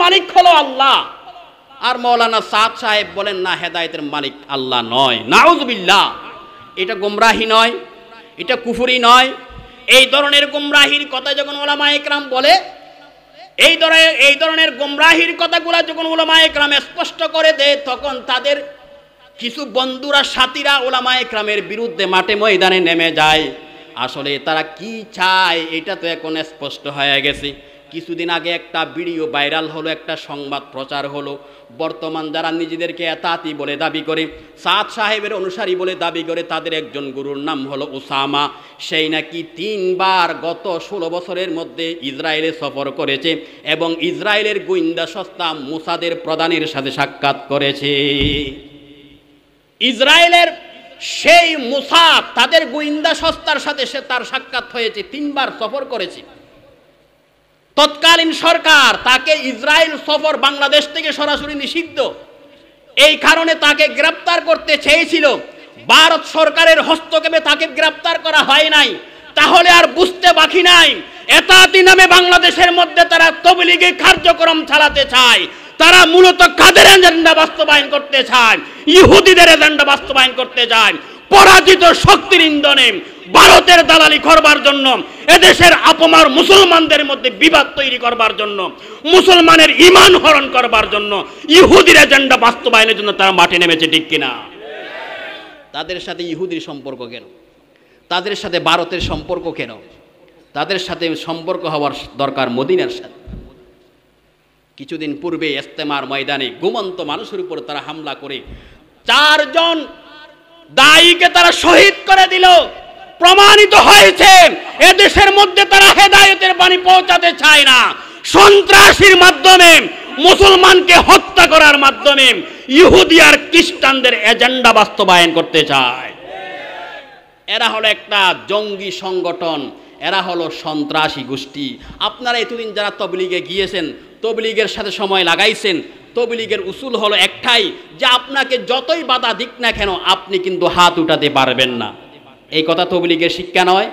মালিক হলো আল্লাহ। আর মাওলানা সাদ সাহেব বলেন না, হেদায়েতের মালিক আল্লাহ নয়। নাউযুবিল্লাহ। এটা গোমরাহি নয়, এটা কুফরি নয়। এই ধরনের গোমরাহির কথা যখন উলামায়ে কেরাম বলে, এই ধরনের গোমরাহির কথাগুলো যখন উলামায়ে কেরাম স্পষ্ট করে দেয়, তখন তাদের কিছু বন্ধুরা, সাথীরা উলামায়ে কেরামের বিরুদ্ধে মাঠে ময়দানে নেমে যায়। আসলে তারা কি চায় এটা তো এখন স্পষ্ট হয়ে গেছে। কিছুদিন আগে একটা ভিডিও ভাইরাল হলো, একটা সংবাদ প্রচার হলো। বর্তমান যারা নিজেদেরকে এতাতি বলে দাবি করে, সাদ সাহেবের অনুসারী বলে দাবি করে, তাদের একজন গুরুর নাম হলো উসামা। সেই নাকি 3 বার গত 16 বছরের মধ্যে ইসরায়েলে সফর করেছে এবং ইসরায়েলের গোয়েন্দা সংস্থা মোসাদের প্রধানের সাথে সাক্ষাৎ করেছে। ইসরায়েলের সেই মোসাদ, তাদের গোয়েন্দা সংস্থার সাথে তার সাক্ষাৎ হয়েছে, 3 বার সফর করেছে। তৎকালীন সরকার তাকে ইসরায়েল সফর বাংলাদেশ থেকে সরাসরি নিষিদ্ধ। এই কারণে তাকে গ্রেফতার করতে চেয়েছিল। ভারত সরকারের হস্তক্ষেপে তাকে গ্রেফতার করা হয় নাই। তাহলে আর বুঝতে বাকি নাই, এতাতি নামে বাংলাদেশের মধ্যে তারা তাবলীগী কার্যক্রম চালাতে চায়। তারা মূলত কাদের এজেন্ডা বাস্তবায়ন করতে চায়? ইহুদিদের এজেন্ডা বাস্তবায়ন করতে চায়। পরাজিত শক্তির ইন্ধনে ভারতের দালালি করবার জন্য, এদেশের আপমার মুসলমানদের মধ্যে বিবাদ তৈরি করবার জন্য, মুসলমানের ঈমান হরণ করবার জন্য, ইহুদির এজেন্ডা বাস্তবায়নের জন্য তারা মাঠে নেমেছে, ঠিক কিনা? তাদের সাথে ইহুদির সম্পর্ক কেন? তাদের সাথে ভারতের সম্পর্ক কেন? তাদের সাথে সম্পর্ক হওয়ার দরকার মদিনার সাথে। কিছুদিন পূর্বে ইস্তেমার ময়দানে ঘুমন্ত মানুষের উপর তারা হামলা করে 4 জন দায়ীকে তারা শহীদ করে দিল। প্রমাণিত হয়েছে এদেশের মধ্যে তারা হেদায়েতের বাণী পৌঁছাতে চায় না। সন্ত্রাসীর মাধ্যমে, মুসলমানকে হত্যা করার মাধ্যমে ইহুদি আর খ্রিস্টানদের এজেন্ডা বাস্তবায়ন করতে চায়। এরা হলো একটা জঙ্গি সংগঠন, এরা হলো সন্ত্রাসী গোষ্ঠী। আপনারা এতদিন যারা তাবলীগে গিয়েছেন, তাবলীগের সাথে সময় লাগাইছেন, তাবলীগের উসুল হলো একটাই, যে আপনাকে যতই বাধা দিক না কেন আপনি কিন্তু হাত উঠাতে পারবেন না। এই কথা তাবলীগের শিক্ষা নয়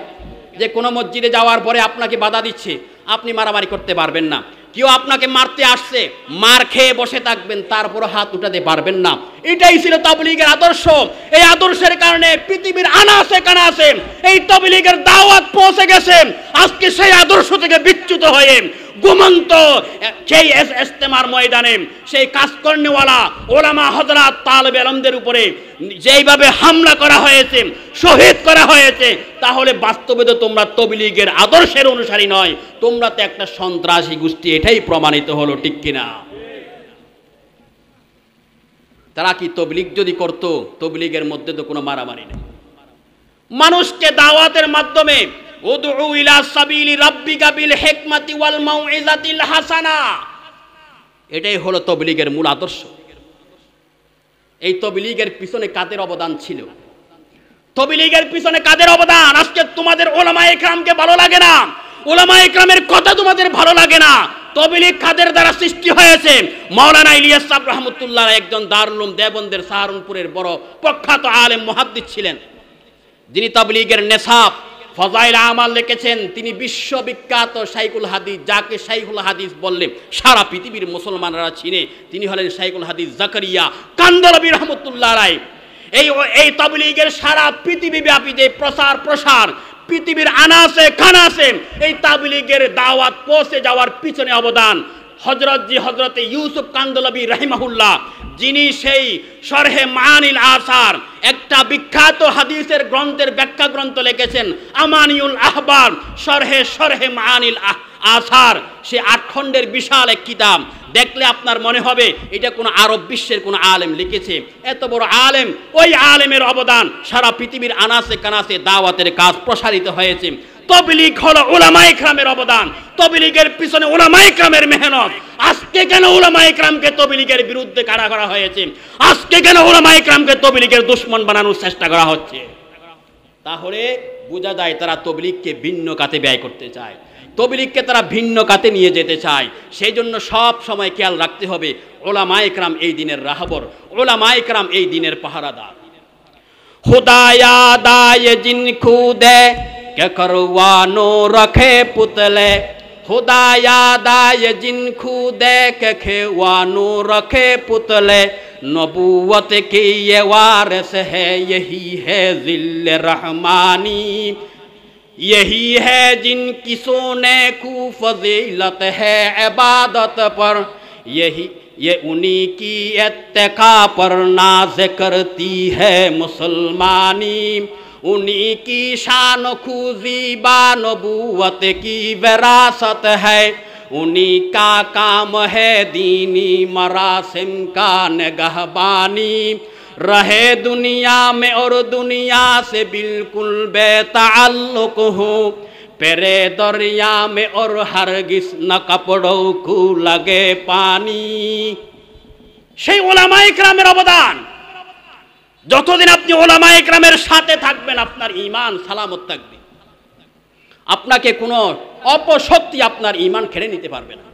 যে কোনো মসজিদে যাওয়ার পরে আপনাকে বাধা দিচ্ছে, আপনি মারামারি করতে পারবেন না। কেউ আপনাকে মারতে আসছে, মার খেয়ে বসে থাকবেন, তারপরও হাত উঠাতে পারবেন না। এটাই ছিল তাবলীগের আদর্শ। এই আদর্শের কারণে পৃথিবীর আনাচে কানাচে এই তাবলীগের দাওয়াত পৌঁছে গেছে। আজকে সেই আদর্শ থেকে বিচ্যুত হয়ে ঘুমন্ত সেই ইস্তেমার ময়দানে সেই কাজকর্ণওয়ালা ওলামা হযরত তালেব ইলমদের উপরে যেইভাবে হামলা করা হয়েছে, শহীদ করা হয়েছে, তাহলে বাস্তবে তো তোমরা তাবলীগের আদর্শের অনুসারী নয়, তোমরা তো একটা সন্ত্রাসী গোষ্ঠী। এটাই প্রমাণিত হলো, ঠিক কিনা? তারা কি তাবলীগ যদি করতো, তাবলীগের মধ্যে তো কোনো মারামারি নেই। মানুষকে দাওয়াতের মাধ্যমে উদউ ইলা সাবিলি রাব্বিকা বিল হিকমাতি ওয়াল মাউইজাতিল হাসানা, এটাই হলো তাবলীগের মূল আদর্শ। এই তাবলীগের পিছনে কাদের অবদান ছিল? তাবলীগের পিছনে কাদের অবদান? আজকে তোমাদের উলামায়ে কেরামকে ভালো লাগে না, উলামায়ে কেরামের কথা তোমাদের ভালো লাগে না। তাবলীগ কাদের দ্বারা সৃষ্টি হয়েছে? মাওলানা ইলিয়াস সাহেব রাহমাতুল্লাহ একজন দারুল উলুম দেওবন্দের সাহারনপুরের বড় প্রখ্যাত আলেম মুহাদ্দিস ছিলেন, যিনি তাবলীগের নেসাব ফজাইল আমাল লিখেছেন। তিনি বিশ্ববিখ্যাত শাইখুল হাদিস, যাকে শাইখুল হাদিস বললে সারা পৃথিবীর মুসলমানরা চিনে। তিনি হলেন শাইখুল হাদিস জাকারিয়া কান্দলবী রাহমাতুল্লাহ আলাইহি। এই তাবলীগের সারা পৃথিবীব্যাপী যে প্রসার, পৃথিবীর আনাচে কানাচে এই তাবলীগের দাওয়াত পৌঁছে যাওয়ার পিছনে অবদান হযরতে ইউসুফ কান্দলবী রাহিমাহুল্লাহ, যিনি সেই শরহে মাআনিল আসার, একটা বিখ্যাত হাদিসের গ্রন্থের ব্যাখ্যা গ্রন্থ লিখেছেন, আমানিউল আহবার শরহে মাআনিল আসার। সে 8 খণ্ডের বিশাল এক কিতাব। দেখলে আপনার মনে হবে এটা কোনো আরব বিশ্বের কোনো আলেম লিখেছে। এত বড় আলেম, ওই আলেমের অবদান সারা পৃথিবীর আনাচে কানাচে দাওয়াতের কাজ প্রসারিত হয়েছে। তাবলীগ হলো উলামায়ে কেরামের অবদান, তাবলীগের পিছনে উলামায়ে কেরামের মেহনত। আজকে কেন উলামায়ে কেরামকে তাবলীগের বিরুদ্ধে কারা করা হয়েছে? আজকে কেন উলামায়ে কেরামকে তাবলীগের দুশমন বানানোর চেষ্টা করা হচ্ছে? তাহলে বোঝা যায় তারা তাবলীগকে ভিন্ন কাতে ব্যয় করতে চায়, তাবলীগকে তারা ভিন্ন কাতে নিয়ে যেতে চায়। সেই জন্য সব সময় খেয়াল রাখতে হবে উলামায়ে কেরাম এই দিনের রাহবর, উলামায়ে কেরাম এই দিনের পাহারাদার। খুদায়া দায়ে জিন খুদে কে করওয়ানো রাখে পুতলে खुदा याद आए जिनको देख खेवानो रखे पुतले नबूवत की ये वारिस है यही है जिल्ल रहमानी यही है जिनकी सोने को फजीलत है इबादत पर यही ये उन्हीं की इत्तिका पर नाज करती है मुसलमानी उन्हीं की शान खूज़ीबा नबूवत की विरासत है उन्हीं का काम है दीनी मरासिम का निगहबानी रहे दुनिया में और दुनिया से बिल्कुल बेताल्लुक हो पेरे दरिया में और हरगिज न कपड़ों को लगे पानी সেই ওলামায়ে কেরামের অবদান যতদিন আপনি ওলামায়ে কেরামের সাথে থাকবেন আপনার ঈমান সালামত থাকবে আপনাকে কোনো অপশক্তি আপনার ঈমান কেড়ে নিতে পারবে না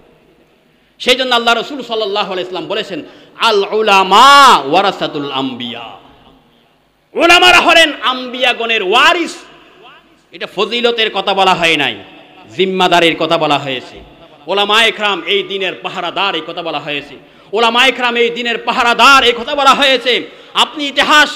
সেই জন্য আল্লাহ রাসূল সাল্লাল্লাহু আলাইহি ওয়াসাল্লাম বলেছেন আল উলামা ওয়ারাসাতুল আম্বিয়া উলামারা হলেন আম্বিয়াগণের ওয়ারিস এটা ফজিলতের কথা বলা হয় নাই জিম্মাদারির কথা বলা হয়েছে ওলামায়ে কেরাম এই দ্বীনের পাহারাদার এই কথা বলা হয়েছে ওলামায়ে কেরাম এই দ্বীনের পাহারাদার এই কথা বলা হয়েছে আপনি ইতিহাস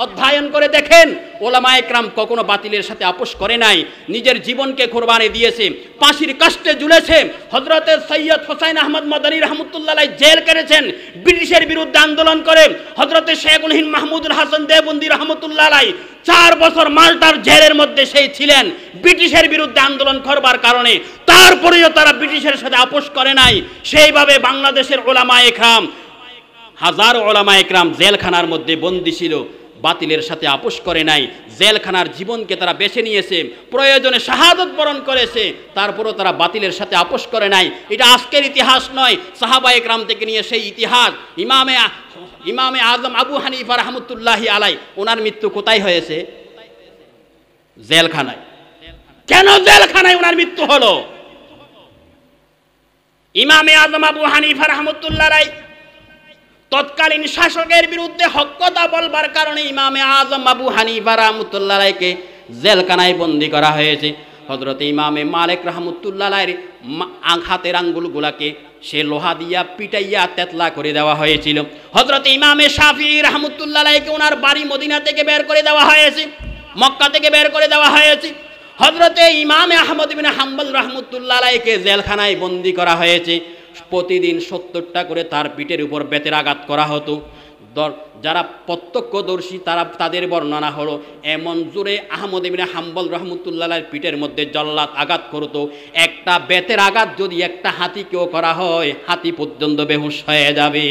অধ্যয়ন করে দেখেন ওলামায়ে কেরাম কখনো বাতিলের সাথে আপোষ করে নাই নিজের জীবনকে কুরবানি দিয়েছে ফাঁসির কাস্টে ঝুলেছে হযরতে সৈয়দ হোসেন আহমদ মদনী রাহমাতুল্লাহ আলাইহি জেল কেটেছেন ব্রিটিশের বিরুদ্ধে আন্দোলন করে হযরতে শেখুল হিন্দ মাহমুদুল হাসান দেওবন্দি রাহমাতুল্লাহ আলাইহি 4 বছর মাল্টার জেলের মধ্যে সেই ছিলেন ব্রিটিশের বিরুদ্ধে আন্দোলন করবার কারণে তারপরেও তারা ব্রিটিশের সাথে আপোষ করে নাই সেইভাবে বাংলাদেশের ওলামায়ে কেরাম হাজারো ওলামায়ে কেরাম জেলখানার মধ্যে বন্দী ছিল বাতিলের সাথে আপোষ করে নাই জেলখানার জীবনকে তারা বেছে নিয়েছে প্রয়োজনে শাহাদত বরণ করেছে তারপরও তারা বাতিলের সাথে আপোষ করে নাই এটা আজকের ইতিহাস নয় সাহাবায়ে কেরাম থেকে নিয়ে সেই ইতিহাস ইমামে আজম আবু হানিফা রাহমাতুল্লাহি আলাইহি ওনার মৃত্যু কোথায় হয়েছে জেলখানায় কেন জেলখানায় ওনার মৃত্যু হলো ইমামে আজম আবু হানিফা রাহমাতুল্লাহি আলাইহি তৎকালীন শাসকের বিরুদ্ধে হক কথা বলবার কারণে ইমামে আজম আবু হানিফা রাহমাতুল্লাহি আলাইহিকে জেলখানায় বন্দী করা হয়েছে হযরত ইমামে মালিক রাহমাতুল্লাহি আলাইহির হাতের আঙ্গুলগুলোকে সে লোহা দিয়া পিটাইয়া তেতলা করে দেওয়া হয়েছিল হযরত ইমামে শাফিঈ রাহমাতুল্লাহি আলাইহিকে ওনার বাড়ি মদিনা থেকে বের করে দেওয়া হয়েছে মক্কা থেকে বের করে দেওয়া হয়েছে হযরতে ইমামে আহমদ ইবনে হাম্বল রাহমাতুল্লাহি আলাইহিকে জেলখানায় বন্দী করা হয়েছে প্রতিদিন 70টা করে তার পিঠের উপর বেতের আঘাত করা হতো যারা প্রত্যক্ষদর্শী তাদের বর্ণনা হলো এমন জোরে আহমদ ইবনে হাম্বল রাহমাতুল্লাহি আলাইহির পিঠের মধ্যে জল্লাদ আঘাত করত একটা বেতের আঘাত যদি একটা হাতিকেও করা হয় হাতি পর্যন্ত বেহুশ হয়ে যাবে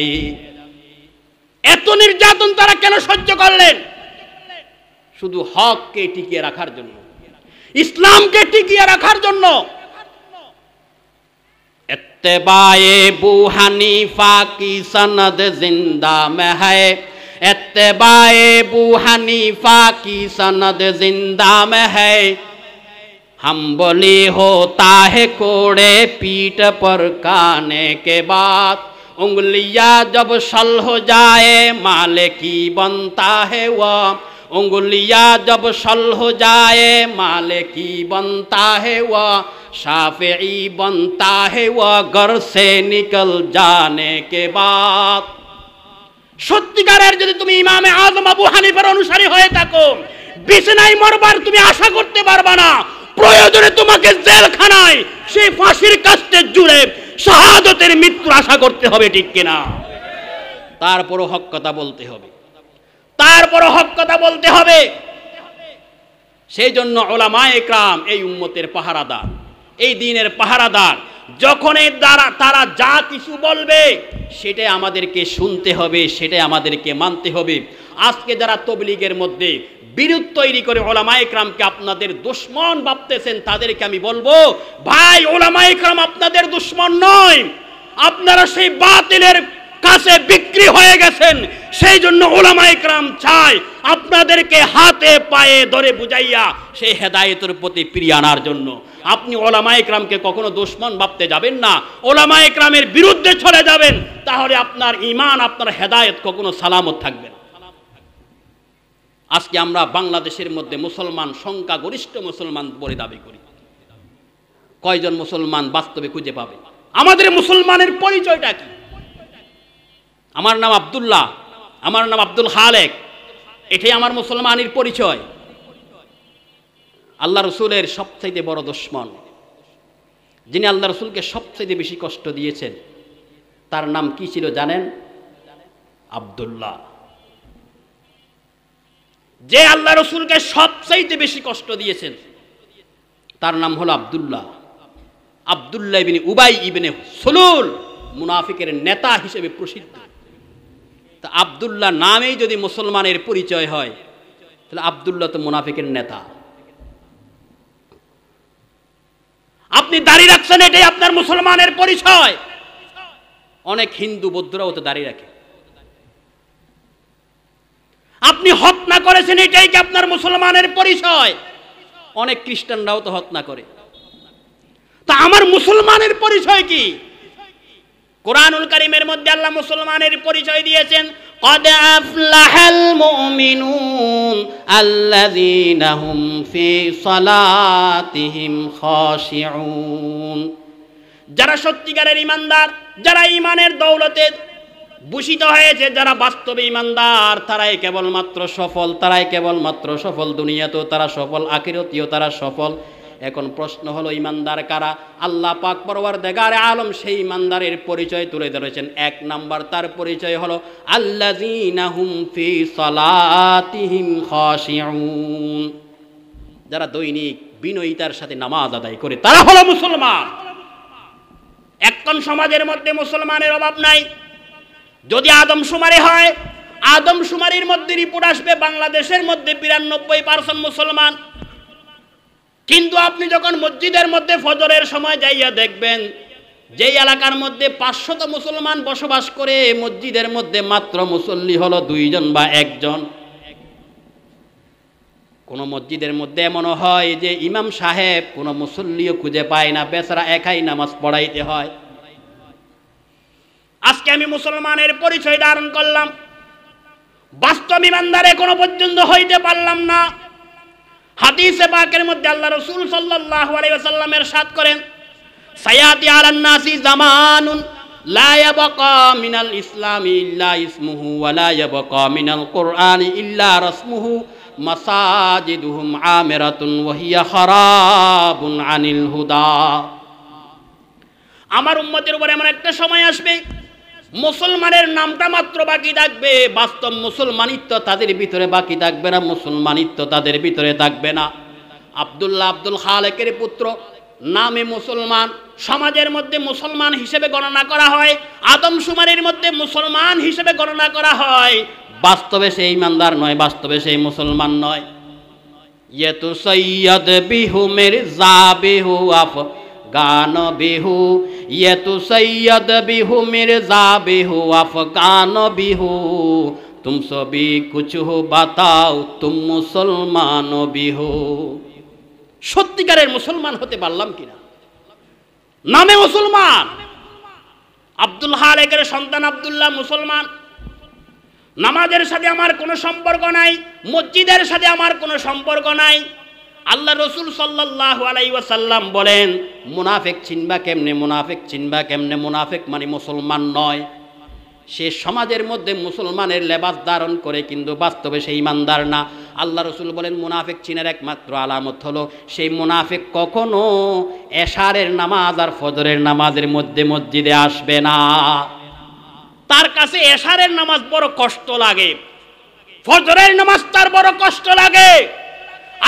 এত নির্যাতন তারা কেন সহ্য করলেন শুধু হককে টিকিয়ে রাখার জন্য ইসলামকে টিকিয়ে রাখার জন্য इत्तेबाए अबू हनीफा की सनद जिंदा में है इत्तेबाए अबू हनीफा की सनद जिंदा में है हम बोली होता है कोड़े पीठ पर खाने के बाद उंगलियां जब सल हो जाए माले की बनता है वह उंगलियां जब सल हो जाए माले की बनता है वह शाफिई बनता है वह घर से निकल जाने के बाद সত্যিকারের যদি তুমি ইমামে আজম আবু হানিফার অনুসারী হয়ে থাকো বিছানায় মরবার তুমি আশা করতে পারবা না প্রয়োজনে তোমাকে জেলখানায় সেই ফাঁসির কাস্টে জুড়ে শাহাদাতের মৃত্যুর আশা করতে হবে ঠিক কিনা তারপরও হক কথা বলতে হবে তারপরও হক কথা বলতে হবে সেই জন্য উলামায়ে কেরাম এই উম্মতের পাহারাদার এই দ্বীনের পাহারাদার যখন তারা যা কিছু বলবে সেটাই আমাদেরকে শুনতে হবে সেটাই আমাদেরকে মানতে হবে আজকে যারা তাবলীগের মধ্যে বিরোধ তৈরি করে উলামায়ে কেরামকে আপনাদের দুশমন ভাবতেছেন তাদেরকে আমি বলবো ভাই উলামায়ে কেরাম আপনাদের দুশমন নয় আপনারা সেই বাতিলের কাছে বিক্রি হয়ে গেছেন সেই জন্য উলামায়ে কেরাম চায় আপনাদেরকে হাতে পায়ে ধরে বুঝাইয়া সেই হেদায়েতের প্রতি ফিরিয়ে আনার জন্য আপনি উলামায়ে কেরামকে কখনো দুশমন ভাবতে যাবেন না উলামায়ে কেরামের বিরুদ্ধে চলে যাবেন তাহলে আপনার ঈমান আপনার হেদায়েত কখনো সালামত থাকবে না আজকে আমরা বাংলাদেশের মধ্যে মুসলমান সংখ্যাগরিষ্ঠ মুসলমান বলে দাবি করি কয়জন মুসলমান বাস্তবে খুঁজে পাবে? আমাদের মুসলমানের পরিচয়টা কি? আমার নাম আব্দুল্লাহ, আমার নাম আব্দুল খালেক, এটাই আমার মুসলমানের পরিচয়। আল্লাহ রসুলের সবচাইতে বড় দুশমন, যিনি আল্লাহ রসুলকে সবচাইতে বেশি কষ্ট দিয়েছেন, তার নাম কি ছিল জানেন? আব্দুল্লাহ। যে আল্লাহ রসুলকে সবচাইতে বেশি কষ্ট দিয়েছেন তার নাম হলো আব্দুল্লাহ। আব্দুল্লাহ ইবনে উবাই ইবনে সুলুল, মুনাফিকের নেতা হিসেবে প্রসিদ্ধ। তা আব্দুল্লাহ নামেই যদি মুসলমানের পরিচয় হয়, তাহলে আব্দুল্লাহ তো মুনাফিকের নেতা। আপনি দাঁড়িয়ে রাখছেন, এটাই আপনার মুসলমানের পরিচয়। অনেক হিন্দু বৌদ্ধরাও তো দাঁড়িয়ে রাখে। আপনি হত্যা করেছেন, এটাই কি আপনার মুসলমানের পরিচয়? অনেক খ্রিস্টানরাও তো হত্যা করে। তা আমার মুসলমানের পরিচয় কি? কুরআনুল কারীমের মধ্যে আল্লাহ মুসলমানের পরিচয় দিয়েছেন, قد أفلح المؤمنون الذين هم في صلاتهم خاشعون। যারা সত্যিকারের ঈমানদার, যারা ঈমানের দৌলতে ভূষিত হয়েছে, যারা বাস্তবে ঈমানদার, তারাই কেবলমাত্র সফল। তারাই কেবলমাত্র সফল, দুনিয়াতেও তারা সফল, আখিরাতেও তারা সফল। এখন প্রশ্ন হলো, ঈমানদার কারা? আল্লাহ পাক পরওয়ারদিগারে আলম সেই ঈমানদারের পরিচয় তুলে ধরেছেন। এক নাম্বার তার পরিচয় হলো আল্লাযীনা হুম ফি সালাতিহিম খাশিউন। যারা দৈনিক বিনয়িতার সাথে নামাজ আদায় করে, তারা হলো মুসলমান। এখন সমাজের মধ্যে মুসলমানের অভাব নাই। যদি আদমশুমারি হয়, আদমশুমারির মধ্যে রিপোর্ট আসবে বাংলাদেশের মধ্যে 92% মুসলমান। কিন্তু আপনি যখন মসজিদের মধ্যে ফজরের সময় যাইয়া দেখবেন, যেই এলাকার মধ্যে 500 মুসলমান বসবাস করে, মসজিদের মধ্যে মাত্র মুসল্লি হলো 2 জন বা 1 জন। কোন মসজিদের মধ্যে এমনও হয় যে ইমাম সাহেব কোনো মুসল্লিও খুঁজে পায় না, বেচারা একাই নামাজ পড়াইতে হয়। আজকে আমি মুসলমানের পরিচয় ধারণ করলাম, বাস্তব ঈমানদার এখনো পর্যন্ত হইতে পারলাম না। হাদিসে পাকের মধ্যে আল্লাহ রাসূল সাল্লাল্লাহু আলাইহি ওয়াসাল্লাম ইরশাদ করেন, সায়াতি আলান নাসি জামানুন লা ইয়াবকা মিনাল ইসলামি ইল্লা ইসমুহু ওয়া লা ইয়াবকা মিনাল কুরআনি ইল্লা রাসমুহু মাসাজিদুহুম আমিরাতুন ওয়া হিয়া খারাবুন আনিল হুদা। আমার উম্মতের উপর এমন একটা সময় আসবে, মুসলমানের নামটা মাত্র বাকি থাকবে, বাস্তব মুসলমানিত্ব তাদের ভিতরে বাকি থাকবে না, মুসলমানিত্ব তাদের ভিতরে থাকবে না। আব্দুল্লাহ আব্দুল খালেকের পুত্র, নামে মুসলমান, সমাজের মধ্যে মুসলমান হিসেবে গণনা করা হয়, আদমশুমারির মধ্যে মুসলমান হিসেবে গণনা করা হয়, বাস্তবে সেই ঈমানদার নয়, বাস্তবে সেই মুসলমান নয়। ইয়েতু সৈয়দ বিহু মির্জা বিহু আফ গান বিহু, ইয়েতু সৈয়দ বিহু মির্জা বিহু আফগান বিহু, তুম সবই কুছ হো বাতাও তুম মুসলমান বিহু। সত্যিকারের মুসলমান হতে পারলাম কিনা? নামে মুসলমান। আব্দুল খালেকের সন্তান আব্দুল্লাহ মুসলমান। নামাজের সাথে আমার কোনো সম্পর্ক নাই, মসজিদের সাথে আমার কোনো সম্পর্ক নাই। আল্লাহ রসুল সাল্লাল্লাহু আলাইহি ওয়াসাল্লাম বলেন, মুনাফিক চিনবা কেমনে? মুনাফিক চিনবা কেমনে? মুনাফিক মানে মুসলমান নয়, সে সমাজের মধ্যে মুসলমানের লেবাস ধারণ করে কিন্তু বাস্তবে সে ঈমানদার না। আল্লাহ রসুল বলেন, মুনাফিক চিনার একমাত্র আলামত হলো সেই মুনাফিক কখনো এশারের নামাজ আর ফজরের নামাজের মধ্যে মসজিদে আসবে না। তার কাছে এশারের নামাজ বড় কষ্ট লাগে, ফজরের নামাজ তার বড় কষ্ট লাগে।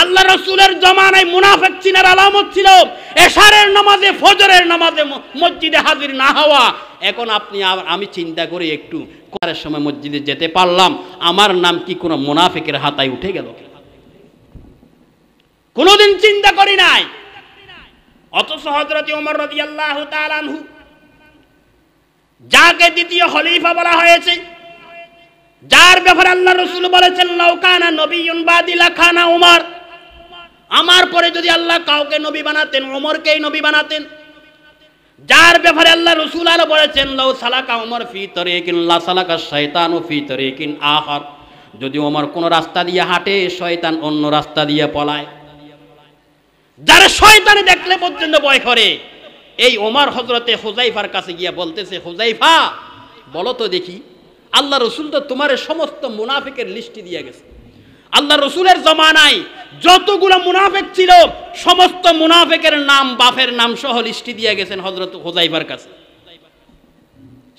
আল্লাহ রসুলের জমানায় মুনাফিক চিনার আলামত ছিল এশারের নামাজে, ফজরের নামাজে মসজিদে হাজির না হওয়া। এখন আপনি আমি চিন্তা করি, একটু করার সময় মসজিদে যেতে পারলাম, আমার নাম কি কোনো মুনাফিকের হাতায় উঠে গেল? কোনোদিন চিন্তা করি নাই। অথচ হযরত ওমর রাদিয়াল্লাহু তাআলা আনহু, যাকে দ্বিতীয় খলিফা বলা হয়েছে, যার ব্যাপারে আল্লাহ রসুল বলেছেন, লাউ কানা নবিয়্যুন বাদি লাকানা ওমর, আমার পরে যদি আল্লাহ কাউকে নবী বানাতেন ওমরকেই নবী বানাতেন। যার ব্যাপারে আল্লাহ রসুল আরো বলেছেন, লাউ সালাকা ওমর ফি তরিকিন লা সালাকা শাইতানু ফি তরিকিন আখার, যদি ওমর কোন রাস্তা দিয়ে হাঁটে, শয়তান অন্য রাস্তা দিয়ে পলায়। যারা শয়তানে দেখলে পর্যন্ত ভয় করে। এই ওমর হযরতে হুযাইফার কাছে গিয়া বলতেছে, হুযাইফা বলো তো দেখি, আল্লাহ রসুল তো তোমার সমস্ত মুনাফিকের লিস্টি দিয়ে গেছে। আল্লাহ রসুলের জমানায় যতগুলো মুনাফিক ছিল সমস্ত মুনাফিকের নাম, বাপের নাম সহ লিস্টি দিয়ে গেছেন হযরত হুযাইফার কাছে।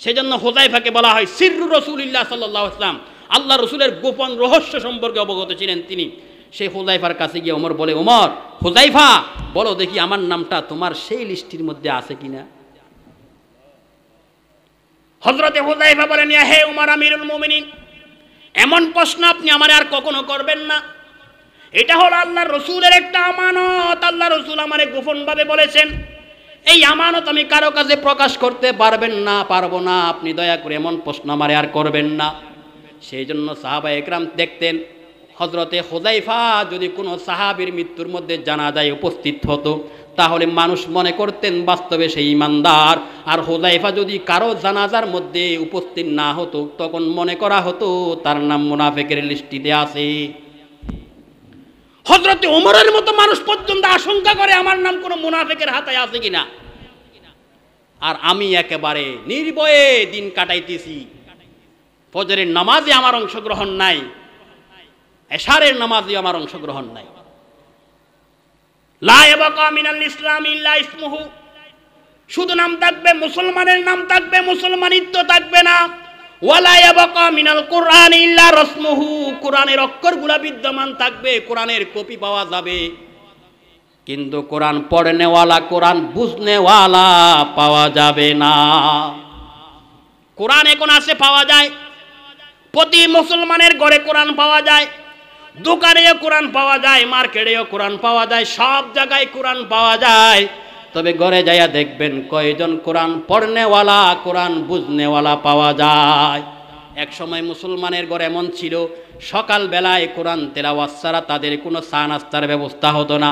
সেজন্য হুযাইফাকে বলা হয় সিররু রাসূলিল্লাহ সাল্লাল্লাহু আলাইহি ওয়াসাল্লাম, আল্লাহ রসুলের গোপন রহস্য সম্পর্কে অবগত ছিলেন তিনি। সেই হুযাইফার কাছে গিয়ে ওমর বলে, ওমর হুযাইফা বলো দেখি আমার নামটা তোমার সেই লিস্টির মধ্যে আছে কিনা। হযরতে হুযাইফা বলেন, হে উমর আমিরুল মুমিনিন, এমন প্রশ্ন আপনি আমার আর কখনো করবেন না। এটা হলো আল্লাহর রসুলের একটা আমানত। আল্লাহ রসুল আমারে গোপনভাবে বলেছেন, এই আমানত আমি কারো কাছে প্রকাশ করতে পারবো না। আপনি দয়া করে এমন প্রশ্ন আমারে আর করবেন না। সেই জন্য সাহাবায়ে কেরাম দেখতেন হযরতে হুযাইফা যদি কোনো সাহাবীর মৃত্যুর মধ্যে জানাজায় উপস্থিত হতো তাহলে মানুষ মনে করতেন বাস্তবে সেই ঈমানদার। আর হুযাইফা যদি কারো জানাজার মধ্যে উপস্থিত না হতো তখন মনে করা হতো তার নাম মুনাফিকের লিস্টিতে আছে। হযরতে ওমরের মতো মানুষ পর্যন্ত আশঙ্কা করে আমার নাম কোনো মুনাফিকের হাতে আছে কিনা। আর আমি একেবারে নির্ভয়ে দিন কাটাইতেছি। ফজরের নামাজে আমার অংশগ্রহণ নাই, এশারের নামাজে আমার অংশগ্রহণ নাই। লা ইয়াবকা মিনাল ইসলাম ইল্লা ইসমুহু, শুধু নাম থাকবে, মুসলমানের নাম থাকবে, মুসলমানিত্ব থাকবে না। ওয়ালা ইয়াবকা মিনাল কুরআন ইল্লা রাসমুহু, কোরআনের অক্ষরগুলা বিদ্যমান থাকবে, কোরআনের কপি পাওয়া যাবে, কিন্তু কোরআন পড়নেওয়ালা, কোরআন বুঝনেওয়ালা পাওয়া যাবে না। কোরআন এখন আছে, পাওয়া যায়, প্রতি মুসলমানের ঘরে কোরআন পাওয়া যায়, দোকানেও কোরআন পাওয়া যায়, মার্কেটেও কোরআন পাওয়া যায়, সব জায়গায় কোরআন পাওয়া যায়। তবে ঘরে যাইয়া দেখবেন কয়জন কোরআন পড়নেওয়ালা, কোরআন বুঝনেওয়ালা পাওয়া যায়। এক সময় মুসলমানের ঘরে এমন ছিল সকাল বেলায় কোরআন তেলাওয়াত ছাড়া তাদের কোনো চা নাস্তার ব্যবস্থা হতো না।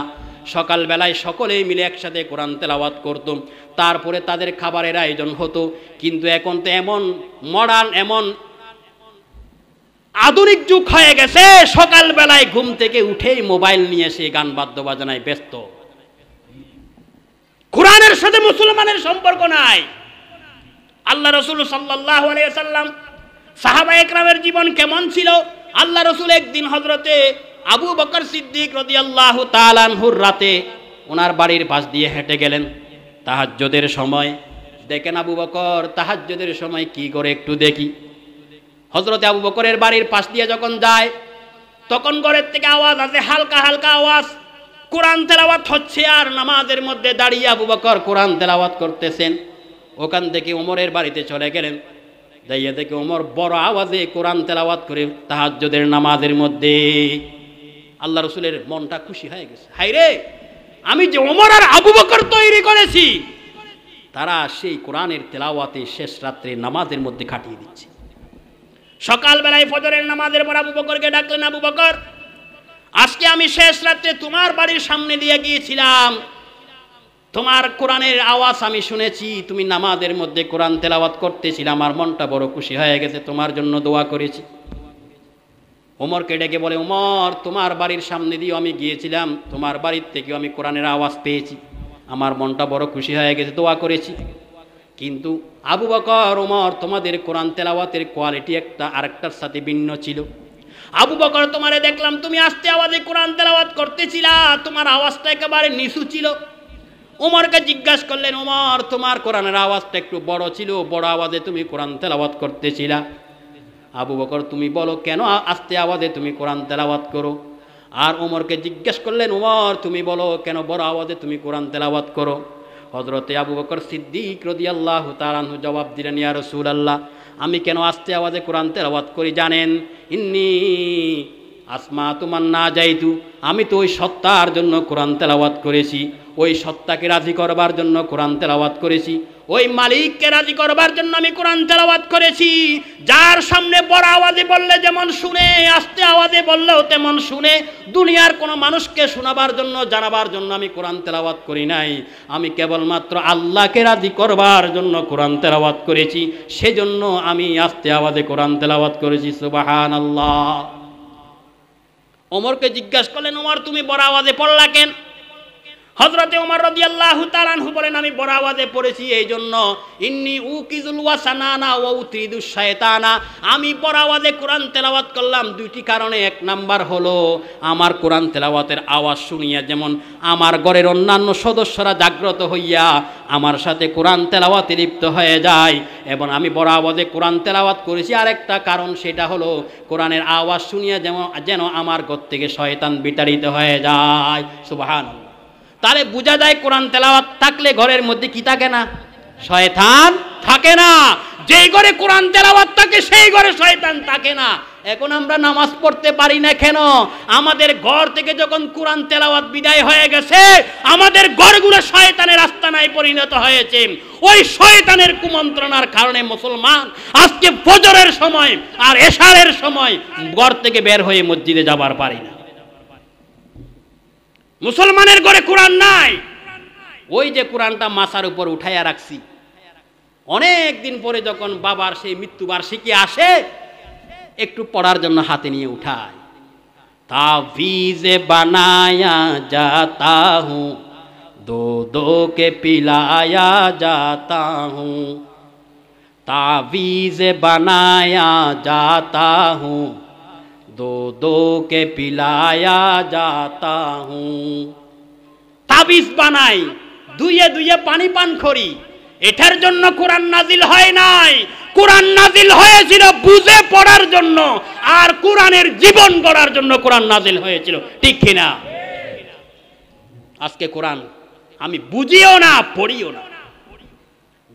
সকাল বেলায় সকলেই মিলে একসাথে কোরআন তেলাওয়াত করত, তারপরে তাদের খাবারের আয়োজন হতো। কিন্তু এখন তো এমন মডার্ন, এমন আধুনিক যুগ হয়ে গেছে, সকাল বেলায় ঘুম থেকে উঠেই মোবাইল নিয়ে এসে গান বাদ্য বাজনায় ব্যস্ত। কোরআনের সাথে মুসলমানের সম্পর্ক নাই। আল্লাহ রাসূল সাল্লাল্লাহু আলাইহি ওয়াসাল্লাম, সাহাবায়ে কেরামের জীবন কেমন ছিল। আল্লাহ রাসূল একদিন হযরতে আবু বকর সিদ্দিক রাদিয়াল্লাহু তাআলা আনহুর রাতে ওনার বাড়ির পাশ দিয়ে হেঁটে গেলেন তাহাজ্জুদের সময়। দেখেন আবু বকর তাহাজ্জুদের সময় কি করে একটু দেখি। হযরতে আবু বকরের বাড়ির পাশ দিয়ে যখন যায় তখন ঘরের থেকে আওয়াজ আসে, হালকা হালকা আওয়াজ, কোরআন তেলাওয়াত হচ্ছে। আর নামাজের মধ্যে দাঁড়িয়ে আবু বকর কোরআন তেলাওয়াত করতেছেন। ওখান থেকে ওমরের বাড়িতে চলে গেলেন, যাইয়া দেখে ওমর বড় আওয়াজে কোরআন তেলাওয়াত করে তাহাজ্জুদের নামাজের মধ্যে। আল্লাহ রসুলের মনটা খুশি হয়ে গেছে, হায়রে আমি যে ওমর আর আবু বকর তৈরি করেছি তারা সেই কোরআনের তেলাওয়াতে শেষ রাত্রে নামাজের মধ্যে কাটিয়ে দিচ্ছে। সকালবেলায় ফজরের নামাজের পর আবু বকরকে ডাকলেন, আবু বকর আজকে আমি শেষ রাত্রে তোমার বাড়ির সামনে দিয়ে গিয়েছিলাম, তোমার কোরআনের আওয়াজ আমি শুনেছি, তুমি নামাজের মধ্যে কোরআন তেলাওয়াত করতেছিলাম, আমার মনটা বড় খুশি হয়ে গেছে, তোমার জন্য দোয়া করেছি। ওমরকে ডেকে বলে, ওমর তোমার বাড়ির সামনে দিয়ে আমি গিয়েছিলাম, তোমার বাড়ির থেকেও আমি কোরআনের আওয়াজ পেয়েছি, আমার মনটা বড় খুশি হয়ে গেছে, দোয়া করেছি। কিন্তু আবু বকর, ওমর তোমাদের কোরআন তেলাওয়াতের কোয়ালিটি একটা আরেকটার সাথে ভিন্ন ছিল। আবু বকর তোমারে দেখলাম তুমি আস্তে আওয়াজে কোরআন তেলাওয়াত করতেছিলা, তোমার আওয়াজটা একেবারে নিচু ছিল। ওমরকে জিজ্ঞাসা করলেন, ওমর তোমার কোরআনের আওয়াজটা একটু বড় ছিল, বড় আওয়াজে তুমি কোরআন তেলাওয়াত করতেছিলা। আবু বকর তুমি বলো কেন আস্তে আওয়াজে তুমি কোরআন তেলাওয়াত করো? আর ওমরকে জিজ্ঞেস করলেন, ওমর তুমি বলো কেন বড় আওয়াজে তুমি কোরআন তেলাওয়াত করো? হযরতে আবু বকর সিদ্দিক রাদিয়াল্লাহু তাআলা আনহু জবাব দিলেন, ইয়া রাসূলুল্লাহ আমি কেন আস্তে আওয়াজে কোরআন তেলাওয়াত করি জানেন? ইন্নী আসমাতু মান নাজাইতু, আমি তো ওই সত্তার জন্য কোরআন তেলাওয়াত করেছি, ওই সত্তাকে রাজি করবার জন্য কোরআন তেলাওয়াত করেছি, ওই মালিককে রাজি করবার জন্য আমি কোরআন তেলাওয়াত করেছি। যার সামনে বড় আওয়াজে বললে যেমন শুনে, আস্তে আওয়াজে বললেও তেমন শুনে, দুনিয়ার কোনো মানুষকে শোনাবার জন্য, জানাবার জন্য আমি কোরআন তেলাওয়াত করি নাই, আমি কেবলমাত্র আল্লাহকে রাজি করবার জন্য কোরআন তেলাওয়াত করেছি, সেজন্য আমি আস্তে আওয়াজে কোরআন তেলাওয়াত করেছি। সুবহানাল্লাহ। ওমরকে জিজ্ঞাসা করলেন, ওমর তুমি বড় আওয়াজে পড়লা কেন? হযরতে ওমর রাদিয়াল্লাহু তাআলা আনহু বলেন, আমি বড় আওয়াজে পড়েছি এই জন্য, ইন্নী উকিজুল ওয়াসানানা ওয়া উতরিদুশ শায়তানা, আমি বড় আওয়াজে কোরআন তেলাওয়াত করলাম দুইটি কারণে। এক নাম্বার হলো আমার কোরআন তেলাওয়াতের আওয়াজ শুনিয়া যেমন আমার ঘরের অন্যান্য সদস্যরা জাগ্রত হইয়া আমার সাথে কোরআন তেলাওয়াতে লিপ্ত হয়ে যায়, এবং আমি বড় আওয়াজে কোরআন তেলাওয়াত করেছি আরেকটা কারণ, সেটা হলো কোরআনের আওয়াজ শুনিয়া যেন আমার ঘর থেকে শয়তান বিতাড়িত হয়ে যায়। সুবহানাল্লাহ। তাহলে বোঝা যায় কোরআন তেলাওয়াত থাকলে ঘরের মধ্যে কি থাকে না? শয়তান থাকে না। যেই ঘরে কোরআন তেলাওয়াত থাকে সেই ঘরে শয়তান থাকে না। এখন আমরা নামাজ পড়তে পারি না কেন? আমাদের ঘর থেকে যখন কোরআন তেলাওয়াত বিদায় হয়ে গেছে, আমাদের ঘরগুলো শয়তানের আস্তানায় পরিণত হয়েছে। ওই শয়তানের কুমন্ত্রণার কারণে মুসলমান আজকে ফজরের সময় আর এশারের সময় ঘর থেকে বের হয়ে মসজিদে যাবার পারি না। মুসলমানের ঘরে কোরআন নাই। ওই যে কোরআনটা মাথার উপর উঠাইয়া রাখছি, অনেক দিন পরে যখন বাবার সেই মৃত্যুবার্ষিকী আসে, একটু পড়ার জন্য হাতে নিয়ে উঠায়। তাবিজে বানায়া যাতা হুঁ, দো দো কে পিলায়া যাতা হুঁ, তাবিজে বানায়া যাতা হুঁ, দো দো কে পিলায়া যাতা হুঁ। তাবিজ বানাই, দুইয়ে দুইয়ে পানি পান করি। এটার জন্য কোরআন নাজিল হয় নাই। কোরআন নাজিল হয়েছিল বুঝে পড়ার জন্য, আর কোরআনের জীবন গড়ার জন্য কোরআন নাজিল হয়েছিল। ঠিক কিনা? আজকে কোরআন আমি বুঝিও না, পড়িও না,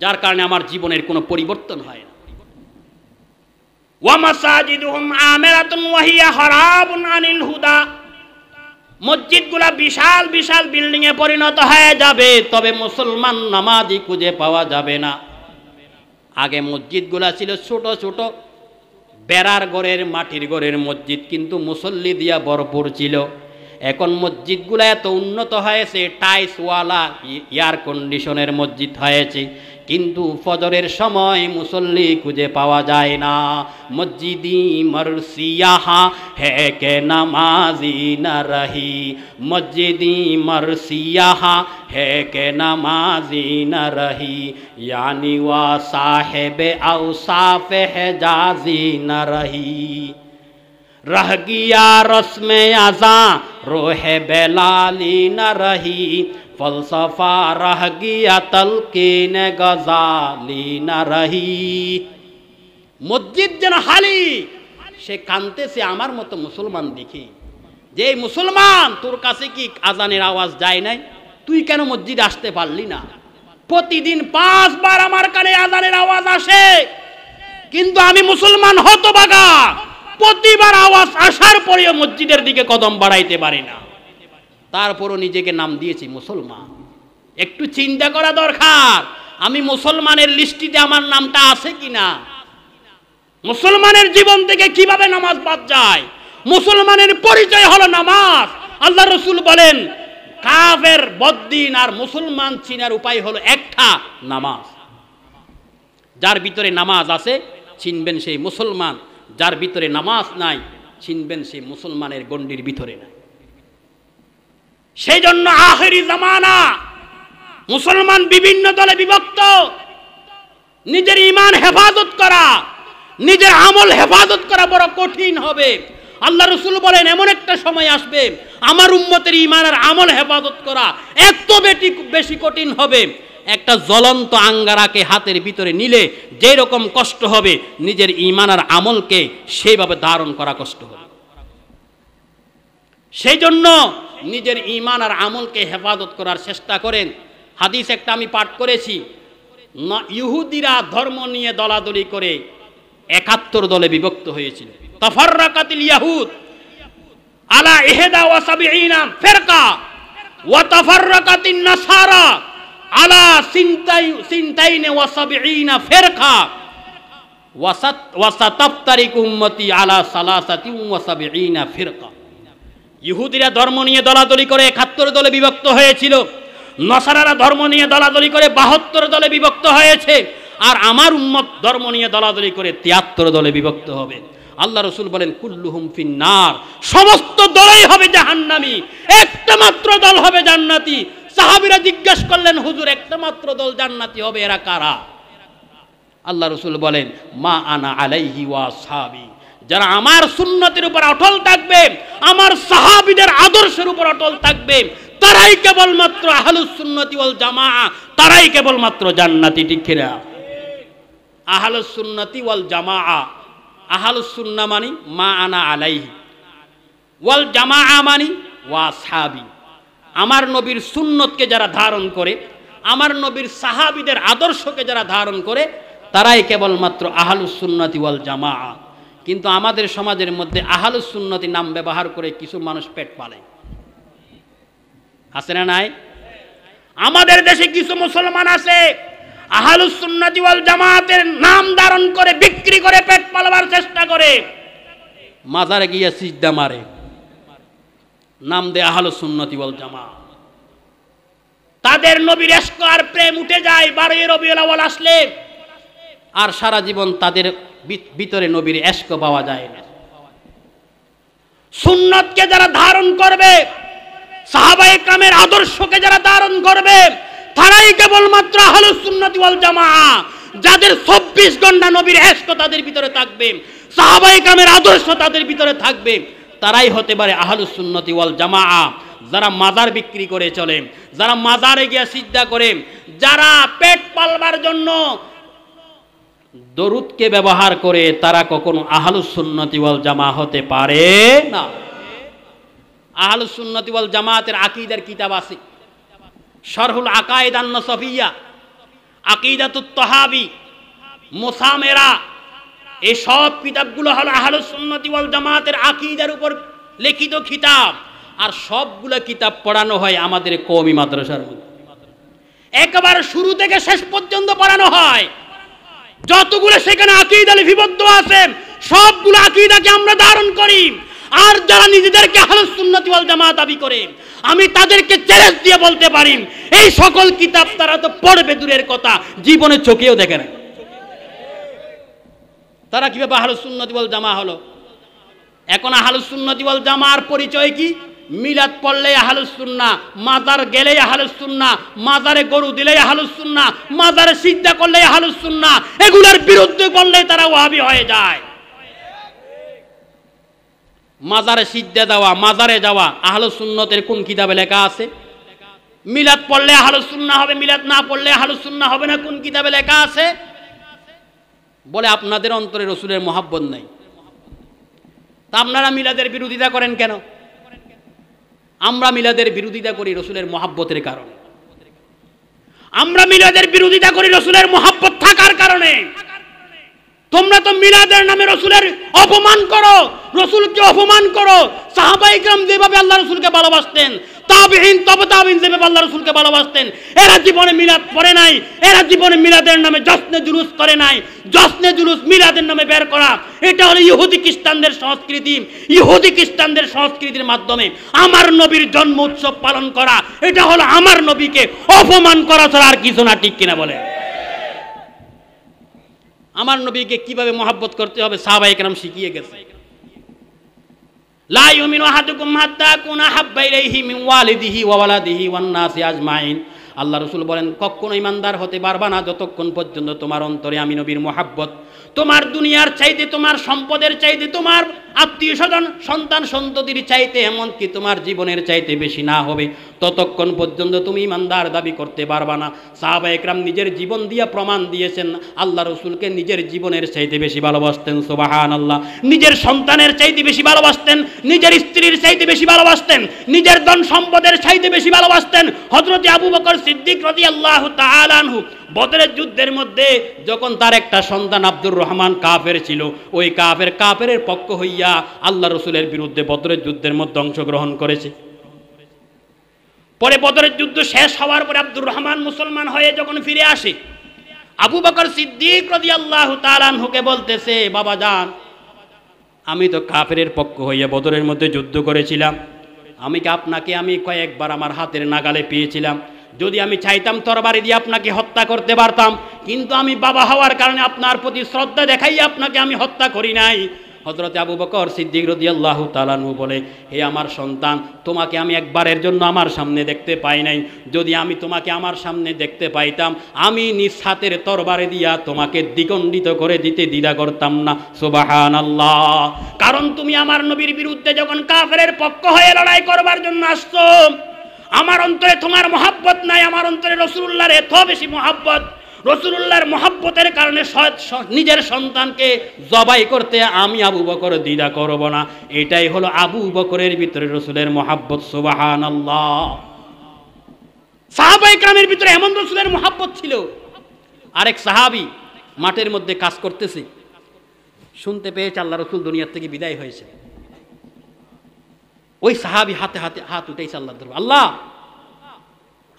যার কারণে আমার জীবনের কোনো পরিবর্তন হয় না। ওয়া মাসাজিদুহুম আমিরাতুন ওয়া হিয়া হারাবুন আনিল হুদা, মসজিদগুলা বিশাল বিশাল বিল্ডিং এ পরিণত হয়ে যাবে, তবে মুসলমান নামাজি খুঁজে পাওয়া যাবে না। আগে মসজিদগুলা ছিল ছোট ছোট বেড়ার ঘরের, মাটির ঘরের মসজিদ, কিন্তু মুসল্লি দিয়া ভরপুর ছিল। এখন মসজিদগুলা এত উন্নত হয়েছে, টাইলসওয়ালা এয়ার কন্ডিশনের মসজিদ হয়েছে, কিন্তু ফজরের সময় মুসল্লি খুঁজে পাওয়া যায় না। মসজিদি মরসিয়াহা হে কে নামাজি না রহি, মসজিদি মরসিয়াহা হে কে নামাজি না রহি, यानी वा साहेबे औसाफ हेजाजी न रही, रह गया रस्म आज़ा रोहे बेलाली न रही, फलसफा रह गया तलकीन गजाली न रही। মসজিদ যেন হালি, সে কানতেছে আমার মতো মুসলমান দেখি, যে মুসলমান তোর কাছে কি আজানের আওয়াজ যায় নাই? তুই কেন মসজিদে আসতে পারলি না? প্রতিদিন 5 বার আমার কানে আজানের আওয়াজ আসে, কিন্তু আমি মুসলমান হতভাগা, প্রতিবার আওয়াজ আসার পরেও মসজিদের দিকে কদম বাড়াইতে পারি না। তারপরও নিজেকে নাম দিয়েছি মুসলমান। একটু চিন্তা করা দরকার, আমি মুসলমানের লিস্টিতে আমার নামটা আছে কিনা? মুসলমানের জীবন থেকে কিভাবে নামাজ বাদ যায়? মুসলমানের পরিচয় হলো নামাজ। আল্লাহ রসুল বলেন, কাফের, বদ্দিন আর মুসলমান চিনার উপায় হলো একটা, নামাজ। যার ভিতরে নামাজ আছে চিনবেন সেই মুসলমান, যার ভিতরে নামাজ নাই চিনবেন সেই মুসলমানের গণ্ডির ভিতরে নাই। সেই জন্য আখেরি জামানা, মুসলমান বিভিন্ন দলে বিভক্ত। নিজের ঈমান হেফাজত করা, নিজের আমল হেফাজত করা বড় কঠিন হবে। আল্লাহ রসুল বলেন, এমন একটা সময় আসবে আমার উম্মতের ঈমান আর আমল হেফাজত করা এত বেশি কঠিন হবে, একটা জ্বলন্ত আঙ্গারাকে হাতের ভিতরে নিলে যে রকম কষ্ট হবে, নিজের ঈমান আর আমলকে সেইভাবে ধারণ করা কষ্ট হবে। সেই জন্য নিজের ঈমান আর আমলকে হেফাজত করার চেষ্টা করেন। হাদিস একটা আমি পাঠ করেছি, ইহুদিরা ধর্ম নিয়ে দলাদলি করে 71 দলে বিভক্ত হয়েছিল। তাফাররাকাতিল ইয়াহুদ আলা 71 ফিরকা ওয়া তাফাররাকাতিন নাসারা আলা 72 ফিরকা ওয়া সাতাফতারিকু উম্মতি আলা 73 ফিরকা। ইহুদিরা ধর্ম নিয়ে দলাদলি করে 71 দলে বিভক্ত হয়েছিল, নসারারা ধর্ম নিয়ে দলাদলি করে 72 দলে বিভক্ত হয়েছে, আর আমার উম্মত ধর্ম নিয়ে দলাদলি করে 73 দলে বিভক্ত হবে। আল্লাহ রসুল বলেন, কুল্লুহুম ফিন্নার, সমস্ত দলই হবে জাহান্নামী, একটা মাত্র দল হবে জান্নাতি, সাহাবীরা জিজ্ঞেস করলেন, হুজুর একটা মাত্র দল জান্নাতি হবে, এরা কারা? আল্লাহ রাসূল বলেন, মা আনা আলাইহি ওয়া আসহাবি, যারা আমার সুন্নতের উপর অটল থাকবে, আমার সাহাবীদের আদর্শের উপর অটল থাকবে, তারাই কেবলমাত্র আহলুস সুন্নতি ওয়াল জামাআ, তারাই কেবলমাত্র জান্নাতি। ঠিক কিনা? আহলুস সুন্নতি ওয়াল জামাআ, আহলুস সুন্নাহ মানে মা আনা আলাইহি, ওয়াল জামাআ মানে ওয়া আসহাবি, আমার নবীর সুন্নতকে যারা ধারণ করে, আমার নবীর সাহাবীদের আদর্শকে যারা ধারণ করে, তারাই কেবলমাত্র আহলুস সুন্নতি ওয়াল জামাআ। কিন্তু আমাদের সমাজের মধ্যে আহলুস সুন্নতি নাম ব্যবহার করে কিছু মানুষ পেট পালে, আছে না নাই? আমাদের দেশে কিছু মুসলমান আছে আহলুস সুন্নতি ওয়াল জামাতের নাম ধারণ করে বিক্রি করে পেট পালবার চেষ্টা করে, মাজারে গিয়ে সিজদা মারে, নাম দেয় আহলুস সুন্নতি ওয়াল জামাত। তাদের নবীর ইশক আর প্রেম উঠে যায় 12 রবিউল আউয়াল আসলে, আর সারা জীবন তাদের ভিতরে নবীর ইশক পাওয়া যায় না। সুন্নতকে যারা ধারণ করবে, সাহাবায়ে কেরামের আদর্শকে যারা ধারণ করবে, তারাই কেবলমাত্র আহলুস সুন্নতি ওয়াল জামাআ। যাদের 24 ঘন্টা নবীর ইশক তাদের ভিতরে থাকবে, সাহাবায়ে কেরামের আদর্শ তাদের ভিতরে থাকবে, তারাই হতে পারে আহলুস সুন্নতি ওয়াল জামাআ। যারা মাজার বিক্রি করে চলে, যারা মাজারে গিয়ে সিজদা করে, যারা পেট পালবার জন্য দরুদকে ব্যবহার করে, তারা কখনো আহলুস সুন্নতি ওয়াল জামাআ হতে পারে না। আহলুস সুন্নতি ওয়াল জামাতের আকীদার কিতাব আছে, শরহুল আকায়েদ আন-নাসফিয়া, আকীদাতুত তাহাবি, মুসামেরা, এই সব কিতাবগুলো হলো আহলুস সুন্নতি ওয়াল জামাতের আকীদার উপর লিখিত কিতাব। আর সবগুলো কিতাব পড়ানো হয় আমাদের কওমি মাদ্রাসার মধ্যে, একেবারে শুরু থেকে শেষ পর্যন্ত পড়ানো হয়। যতগুলো সেখানে আকীদা লিপিবদ্ধ আছে, সবগুলো আকীদাকে আমরা ধারণ করি। আর যারা নিজেদেরকে আহলুস সুন্নাত ওয়াল জামাত দাবি করে, আমি তাদেরকে চ্যালেঞ্জ দিয়ে বলতে পারি, এই সকল কিতাব তারা তো পড়বে দূরের কথা, জীবনে চোখেও দেখে না। তারা কিভাবে আহলুস সুন্নাত ওয়াল জামা হলো? এখন আহলুস সুন্নাত ওয়াল জামার পরিচয় কি? মিলাদ পড়লে আহলুস সুন্নাহ, মাজার গেলে আহলুস সুন্নাহ, মাজারে গরু দিলে আহলুস সুন্নাহ, মাজারে সিজদা করলে আহলুস সুন্নাহ, এগুলোর বিরুদ্ধে বললে তারা ওয়াহাবি হয়ে যায়। মাজারে সিজদা দেওয়া, মাজারে যাওয়া আহলুস সুন্নতের কোন কিতাবে লেখা আছে? মিলাদ পড়লে আহলুস সুন্নাহ হবে, মিলাদ না পড়লে আহলুস সুন্নাহ হবে না, কোন কিতাবে লেখা আছে? বলে আপনাদের অন্তরে রাসূলের মহব্বত নাই। তা আপনারা মিলাদের বিরোধিতা করেন কেন? আমরা মিলাদের বিরোধিতা করি রাসূলের মহব্বতের কারণে। আমরা মিলাদের বিরোধিতা করি রাসূলের মহব্বত থাকার কারণে। তোমরা তো মিলাদের নামে রাসূলের অপমান করো, রাসূলকে অপমান করো। সাহাবায়ে কেরাম যেভাবে আল্লাহ রাসূলকে ভালোবাসতেন, তাবিঈন তবে তাবিঈন যেভাবে আল্লাহ রাসূলকে ভালোবাসতেন, এরা জীবনে মিলাদ পড়ে নাই, এরা জীবনে মিলাদের নামে জশ্নে জুলুস করে নাই। জশ্নে জুলুস মিলাদের নামে বের করা, এটা হলো ইহুদি খ্রিস্টানদের সংস্কৃতি। ইহুদি খ্রিস্টানদের সংস্কৃতির মাধ্যমে আমার নবীর জন্ম উৎসব পালন করা, এটা হলো আমার নবীকে অপমান করা ছাড়া আর কিছু না। ঠিক কিনা বলে? আমার নবীকে কিভাবে মহব্বত করতে হবে সাহাবায়ে কেরাম শিখিয়ে গেছে। লা ইউমিনু আহাদুকুম হাত্তা কুনা হাব্বা ইলাইহি মিন ওয়ালিদিহি ওয়া ওয়ালাদিহি ওয়ান নাসি আজমাইন। আল্লাহ রাসূল বলেন, কখনো ইমানদার হতে পারবা না যতক্ষণ পর্যন্ত তোমার অন্তরে আমি নবীর মহব্বত, তোমার দুনিয়ার চাইতে, তোমার সম্পদের চাইতে, তোমার আত্মীয় স্বজন, সন্তান সন্ততির চাইতে, এমনকি তোমার জীবনের চাইতে বেশি না হবে, ততক্ষণ পর্যন্ত তুমি ইমানদার দাবি করতে পারবা না। সাহাবায়ে কেরাম নিজের জীবন দিয়ে প্রমাণ দিয়েছেন আল্লাহ রাসূলকে নিজের জীবনের চাইতে বেশি ভালোবাসতেন। সুবহানাল্লাহ। নিজের সন্তানের চাইতে বেশি ভালোবাসতেন, নিজের স্ত্রীর চাইতে বেশি ভালোবাসতেন, নিজের ধন সম্পদের চাইতে বেশি ভালোবাসতেন। হযরত আবু বকর সিদ্দিক রাদিয়াল্লাহু তাআলা আনহু বদরের যুদ্ধের মধ্যে যখন তার একটা সন্তান আব্দুর রহমান কাফের ছিল, ওই কাফেরের পক্ষ হইয়া আল্লাহ রাসূলের বিরুদ্ধে বদরের যুদ্ধের মধ্যে অংশগ্রহণ করেছে। পরে বদরের যুদ্ধ শেষ হওয়ার পরে আব্দুর রহমান মুসলমান হয়ে যখন ফিরে আসে, আবু বকর সিদ্দিক রাদিয়াল্লাহু তাআলা আনহুকে বলতেছে, বাবা জান, আমি তো কাফেরের পক্ষ হইয়া বদরের মধ্যে যুদ্ধ করেছিলাম, আপনাকে আমি কয়েকবার আমার হাতের নাগালে পেয়েছিলাম, যদি আমি চাইতাম তরবারি দিয়ে আপনাকে হত্যা করতে পারতাম, কিন্তু আমি বাবা হওয়ার কারণে আপনার প্রতি শ্রদ্ধা দেখাই আপনাকে আমি হত্যা করি নাই। হযরত আবু বকর সিদ্দিক রাদিয়াল্লাহু তাআলা আনহু বলে, হে আমার সন্তান, তোমাকে আমি একবারের জন্য আমার সামনে দেখতে পাই নাই। যদি আমি তোমাকে আমার সামনে দেখতে পাইতাম, আমি নিজ হাতের তরবারে দিয়া তোমাকে দ্বিখণ্ডিত করে দিতে দ্বিধা করতাম না। সুবহানাল্লাহ। কারণ তুমি আমার নবীর বিরুদ্ধে যখন কাফেরের পক্ষ হয়ে লড়াই করবার জন্য আসছো, আমার অন্তরে তোমার মহব্বত নাই, আমার অন্তরে রাসূলুল্লাহর এত বেশি মহব্বত। রাসূলুল্লাহর মহব্বতের কারণে নিজের সন্তানকে জবাই করতে আমি আবু বকর দ্বিধা করব না। এটাই হলো আবু বকরের ভিতরে রাসূলের মহব্বত। সুবহানাল্লাহ। সাহাবায়ে কেরামের ভিতরে এমন রাসূলের মহব্বত ছিল। আরেক সাহাবী মাঠের মধ্যে কাজ করতেছে, শুনতে পেয়েছে আল্লাহ রাসূল দুনিয়া থেকে বিদায় হয়েছে। ওই সাহাবী হাতে হাতে হাত উঠাইছে আল্লাহর দরবারে, আল্লাহ,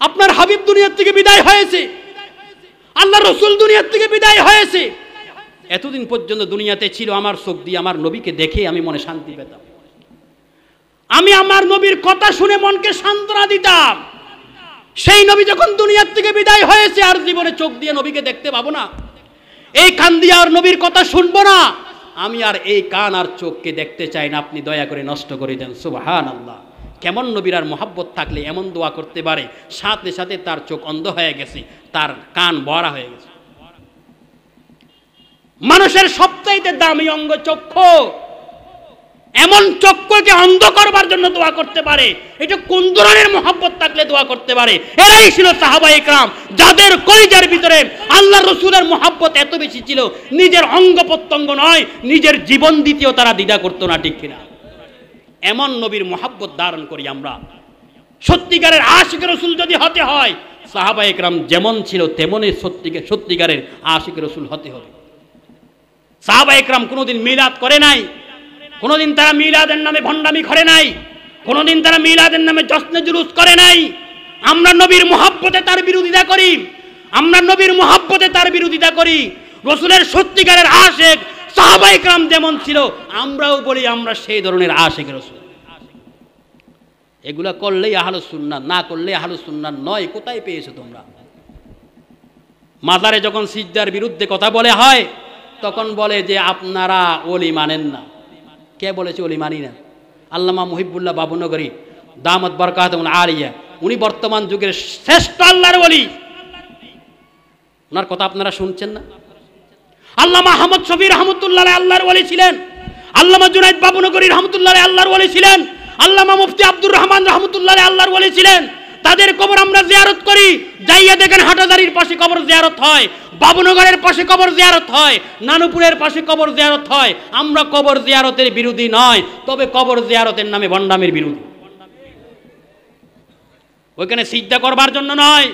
আপনার হাবিব দুনিয়া থেকে বিদায় হয়েছে, আল্লাহ রাসূল দুনিয়া থেকে বিদায় হয়েছে। এতদিন পর্যন্ত দুনিয়াতে ছিল, আমার চোখ দিয়ে আমার নবীকে দেখে আমি মনে শান্তি পেতাম, আমি আমার নবীর কথা শুনে মনকে সান্ত্বনা দিতাম। সেই নবী যখন দুনিয়ার থেকে বিদায় হয়েছে, আর জীবনে চোখ দিয়ে নবীকে দেখতে পাবো না, এই কান দিয়ে আর নবীর কথা শুনবো না, আমি আর এই কান আর চোখকে দেখতে চাই না, আপনি দয়া করে নষ্ট করে দেন। সুবহানাল্লাহ। কেমন নবীর আর মহব্বত থাকলে এমন দোয়া করতে পারে, সাথে সাথে তার চোখ অন্ধ হয়ে গেছে, তার কান বড়া হয়ে গেছে। মানুষের সবচাইতে দামি অঙ্গ চক্ষু, এমন চক্ষুকে অন্ধ করবার জন্য দোয়া করতে পারে, এটা কোন ধরনের মহব্বত থাকলে দোয়া করতে পারে? এরাই ছিল সাহাবায়ে কেরাম, যাদের কলিজার ভিতরে আল্লাহ রাসূলের মহব্বত এত বেশি ছিল, নিজের অঙ্গ প্রত্যঙ্গ নয়, নিজের জীবন দিতেও তারা দ্বিধা করতো না। ঠিক কিনা? এমন নবীর মহব্বত ধারণ করি আমরা। সত্যিকারের আশিক রাসূল যদি হতে হয়, সাহাবায়ে কেরাম যেমন ছিল তেমনই সত্যিকারের আশিক রাসূল হতে হবে। সাহাবায়ে কেরাম কোনোদিন মিলাদ করে নাই, কোনোদিন তারা মিলাদের নামে ভণ্ডামি করে নাই, কোনোদিন তারা মিলাদের নামে জশ্নে জুলুস করে নাই। আমরা নবীর মহব্বতে তার বিরোধিতা করি, আমরা নবীর মহব্বতে তার বিরোধিতা করি। রাসূলের সত্যিকারের আশিক সাহাবায়ে কেরাম যেমন ছিল, আমরাও বলি আমরা সেই ধরনের আশিক রাসূল। এগুলা করলেই আহলুস সুন্নাহ, না করলে আহলুস সুন্নাহ নয়। কোথায় পেয়েছো তোমরা? মাজারে যখন সিজদার বিরুদ্ধে কথা বলে হয়, তখন বলে যে আপনারা ওলি মানেন না। কে বলেছে ওলি মানি না? আল্লামা মুহিবুল্লাহ বাবুনগরী দামাত বরকাতুহুল আলিয়া, উনি বর্তমান যুগের শ্রেষ্ঠ আল্লাহর ওলি। ওনার কথা আপনারা শুনছেন না? আল্লামা আহমদ শফী রহমতুল্লাহ আলাইহি আল্লাহর ওলি ছিলেন, আল্লামা জুনাইদ বাবুনগরী রহমতুল্লাহ আলাইহি আল্লাহর ওলি ছিলেন, আল্লামা মুফতি আব্দুর রহমান রহমতুল্লাহ আলাইহি আল্লাহর ওলি ছিলেন। তাদের কবর আমরা জিয়ারত করি, যাইয়া দেখেন হাটাজারির পাশে কবর জিয়ারত হয়, বাবুনগরের পাশে কবর জিয়ারত হয়, নানুপুরের পাশে কবর জিয়ারত হয়। আমরা কবর জিয়ারতের বিরোধী নয়, তবে কবর জিয়ারতের নামে ভণ্ডামির বিরোধী। ওইখানে সিজদা করবার জন্য নয়।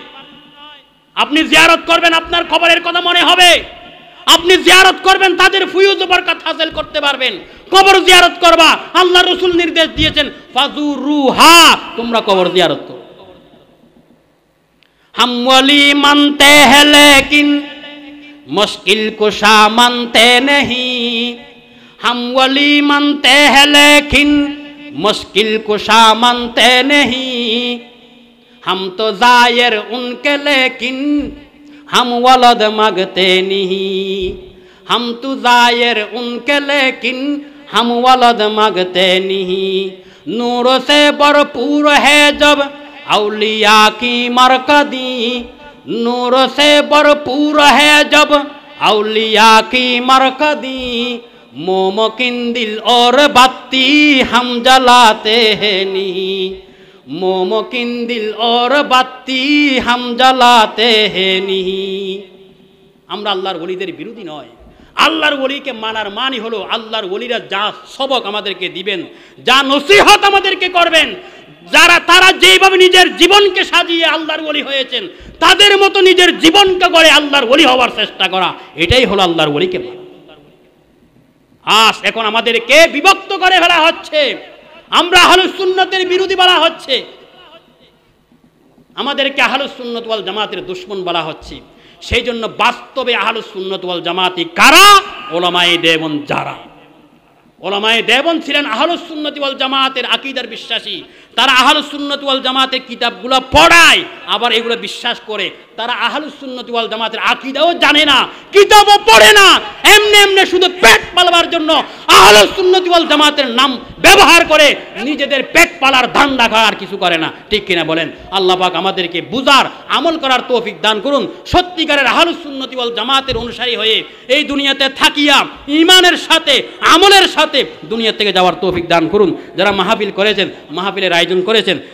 আপনি জিয়ারত করবেন, আপনার কবরের কথা মনে হবে, আপনি জিয়ারত করবেন, তাদের ফুয়ুজ বরকত হাসিল করতে পারবেন। কবর জিয়ারত করবা, আল্লাহ রাসূল নির্দেশ দিয়েছেন ফাজুরুহা, তোমরা কবর জিয়ারত করো। हम वली मानते हैं लेकिन मुश्किल कुशा मानते नहीं, हम वली मानते हैं लेकिन मुश्किल कुशा मानते नहीं, हम तो जायर उनके लेकिन हम वलद मांगते नहीं, हम तो जायर उनके लेकिन हम वलद मांगते नहीं, नूर से भरपूर है जब औलिया की मरकदी, नूर से भरपूर है जब औलिया की मरकदी, मोमकिन दिल और बत्ती हम जलाते हैं नहीं, मोमकिन दिल और बत्ती हम जलाते हैं नहीं। আমরা আল্লাহর ওলিদের বিরোধী নয়। আল্লাহর ওলিকে মানার মানি হলো আল্লাহর ওলিরা যা সবক আমাদেরকে দিবেন, যা নসিহত আমাদেরকে করবেন, তারা যেভাবে নিজের জীবনকে সাজিয়ে আল্লাহর ওলি হয়েছেন, তাদের মতো নিজের জীবনকে গড়ে আল্লাহর ওলি হওয়ার চেষ্টা করা, এটাই হলো আল্লাহর ওলিকে মানা। এখন আমাদেরকে বিভক্ত করে ফেলা হচ্ছে, আমরা আহলুস সুন্নাতের বিরোধী বলা হচ্ছে, আমাদেরকে আহলুস সুন্নাত ওয়াল জামাতের দুশমন বলা হচ্ছে। সেই জন্য বাস্তবে আহলুস সুন্নাত ওয়াল জামাতি কারা? উলামায়ে দেওবন্দ যারা। উলামায়ে দেওবন্দ ছিলেন আহলুস সুন্নাত ওয়াল জামাতের আকীদার বিশ্বাসী। তারা আহলুস সুন্নাত ওয়াল জামাতের কিতাবগুলো পড়ায়, আবার এগুলো বিশ্বাস করে। তারা আহলুস সুন্নাত ওয়াল জামাতের আকীদাও জানে না, কিতাবও পড়ে না, এমনি এমনি শুধু পেট পালবার জন্য আহলুস সুন্নাত ওয়াল জামাতের নাম ব্যবহার করে নিজেদের পেট পালার ধান্দা খাওয়ার কিছু করে না, ঠিক কিনা বলেন? আল্লাহ পাক আমাদেরকে বুঝার আমল করার তৌফিক দান করুন। সত্যিকারের আহলুস সুন্নাত ওয়াল জামাতের অনুসারী হয়ে এই দুনিয়াতে থাকিয়া ঈমানের সাথে আমলের সাথে দুনিয়া থেকে যাওয়ার তৌফিক দান করুন। যারা মাহফিল করেছেন, মাহফিলের আয়োজন করেছেন,